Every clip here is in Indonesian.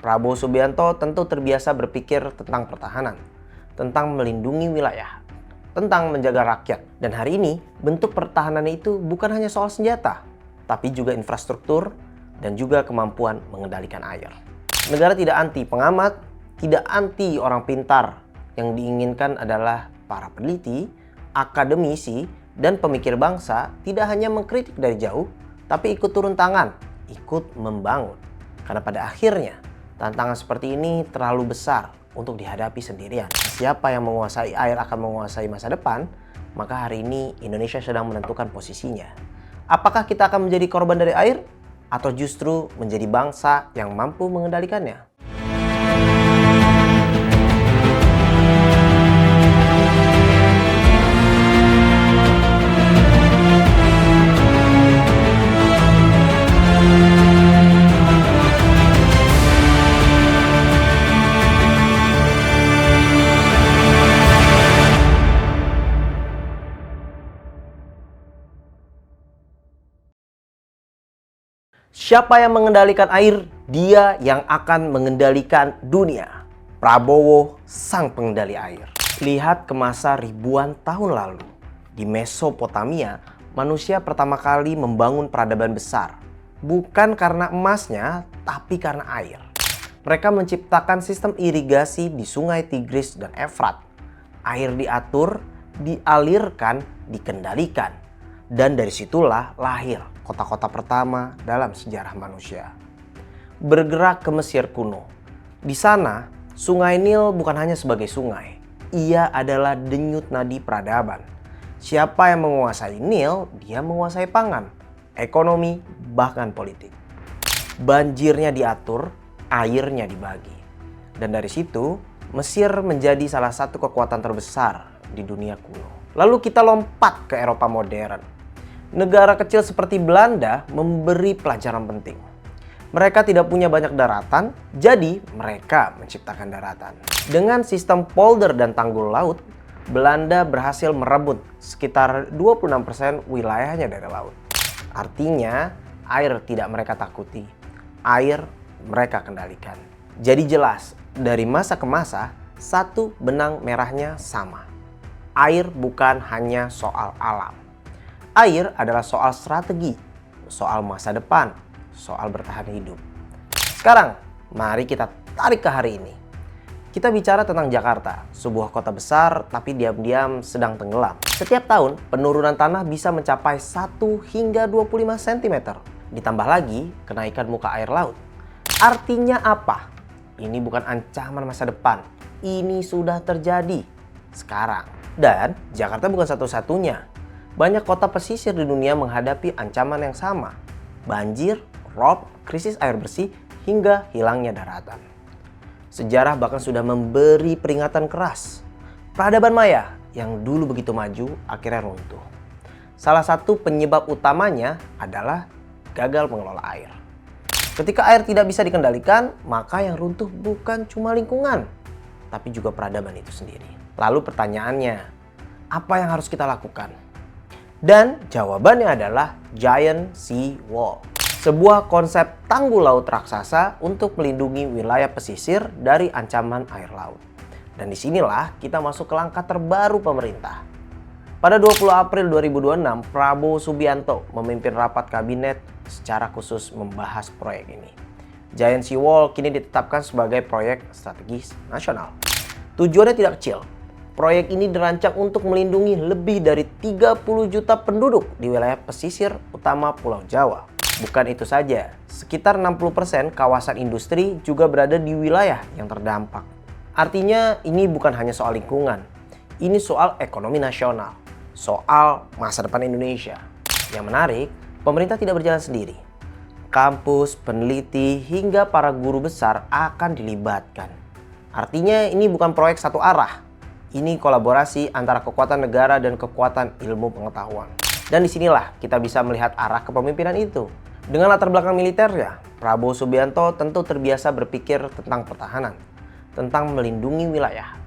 Prabowo Subianto tentu terbiasa berpikir tentang pertahanan, tentang melindungi wilayah, tentang menjaga rakyat. Dan hari ini, bentuk pertahanan itu bukan hanya soal senjata, tapi juga infrastruktur dan juga kemampuan mengendalikan air. Negara tidak anti pengamat, tidak anti orang pintar. Yang diinginkan adalah para peneliti, akademisi, dan pemikir bangsa tidak hanya mengkritik dari jauh, tapi ikut turun tangan, ikut membangun. Karena pada akhirnya, tantangan seperti ini terlalu besar untuk dihadapi sendirian. Siapa yang menguasai air akan menguasai masa depan, maka hari ini Indonesia sedang menentukan posisinya. Apakah kita akan menjadi korban dari air, atau justru menjadi bangsa yang mampu mengendalikannya? Siapa yang mengendalikan air? Dia yang akan mengendalikan dunia. Prabowo, sang pengendali air. Lihat ke masa ribuan tahun lalu. Di Mesopotamia, manusia pertama kali membangun peradaban besar. Bukan karena emasnya, tapi karena air. Mereka menciptakan sistem irigasi di sungai Tigris dan Efrat. Air diatur, dialirkan, dikendalikan. Dan dari situlah lahir kota-kota pertama dalam sejarah manusia. Bergerak ke Mesir kuno. Di sana, Sungai Nil bukan hanya sebagai sungai. Ia adalah denyut nadi peradaban. Siapa yang menguasai Nil, dia menguasai pangan, ekonomi, bahkan politik. Banjirnya diatur, airnya dibagi. Dan dari situ, Mesir menjadi salah satu kekuatan terbesar di dunia kuno. Lalu kita lompat ke Eropa modern. Negara kecil seperti Belanda memberi pelajaran penting. Mereka tidak punya banyak daratan, jadi mereka menciptakan daratan. Dengan sistem polder dan tanggul laut, Belanda berhasil merebut sekitar 26% wilayahnya dari laut. Artinya, air tidak mereka takuti, air mereka kendalikan. Jadi jelas, dari masa ke masa, satu benang merahnya sama. Air bukan hanya soal alam. Air adalah soal strategi, soal masa depan, soal bertahan hidup. Sekarang, mari kita tarik ke hari ini. Kita bicara tentang Jakarta, sebuah kota besar tapi diam-diam sedang tenggelam. Setiap tahun, penurunan tanah bisa mencapai 1 hingga 25 cm. Ditambah lagi, kenaikan muka air laut. Artinya apa? Ini bukan ancaman masa depan. Ini sudah terjadi sekarang. Dan Jakarta bukan satu-satunya. Banyak kota pesisir di dunia menghadapi ancaman yang sama. Banjir, rob, krisis air bersih, hingga hilangnya daratan. Sejarah bahkan sudah memberi peringatan keras. Peradaban Maya yang dulu begitu maju akhirnya runtuh. Salah satu penyebab utamanya adalah gagal mengelola air. Ketika air tidak bisa dikendalikan, maka yang runtuh bukan cuma lingkungan, tapi juga peradaban itu sendiri. Lalu pertanyaannya, apa yang harus kita lakukan? Dan jawabannya adalah Giant Sea Wall. Sebuah konsep tanggul laut raksasa untuk melindungi wilayah pesisir dari ancaman air laut. Dan disinilah kita masuk ke langkah terbaru pemerintah. Pada 20 April 2026, Prabowo Subianto memimpin rapat kabinet secara khusus membahas proyek ini. Giant Sea Wall kini ditetapkan sebagai proyek strategis nasional. Tujuannya tidak kecil. Proyek ini dirancang untuk melindungi lebih dari 30 juta penduduk di wilayah pesisir utama Pulau Jawa. Bukan itu saja, sekitar 60% kawasan industri juga berada di wilayah yang terdampak. Artinya ini bukan hanya soal lingkungan, ini soal ekonomi nasional, soal masa depan Indonesia. Yang menarik, pemerintah tidak berjalan sendiri. Kampus, peneliti, hingga para guru besar akan dilibatkan. Artinya ini bukan proyek satu arah. Ini kolaborasi antara kekuatan negara dan kekuatan ilmu pengetahuan. Dan disinilah kita bisa melihat arah kepemimpinan itu. Dengan latar belakang militernya, Prabowo Subianto tentu terbiasa berpikir tentang pertahanan, tentang melindungi wilayah,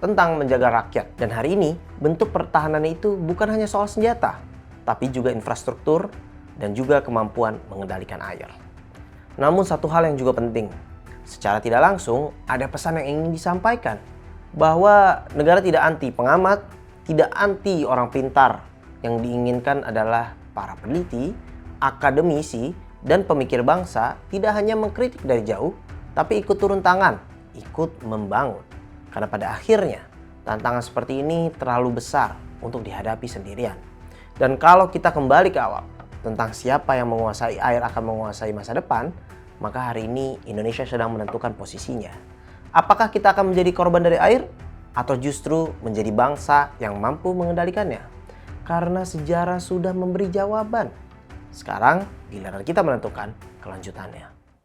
tentang menjaga rakyat. Dan hari ini, bentuk pertahanan itu bukan hanya soal senjata, tapi juga infrastruktur dan juga kemampuan mengendalikan air. Namun satu hal yang juga penting, Secara tidak langsung, ada pesan yang ingin disampaikan bahwa negara tidak anti pengamat, tidak anti orang pintar. Yang diinginkan adalah para peneliti, akademisi, dan pemikir bangsa tidak hanya mengkritik dari jauh, tapi ikut turun tangan, ikut membangun. Karena pada akhirnya, tantangan seperti ini terlalu besar untuk dihadapi sendirian. Dan kalau kita kembali ke awal, tentang siapa yang menguasai air akan menguasai masa depan, maka hari ini Indonesia sedang menentukan posisinya. Apakah kita akan menjadi korban dari air? Atau justru menjadi bangsa yang mampu mengendalikannya? Karena sejarah sudah memberi jawaban. Sekarang giliran kita menentukan kelanjutannya.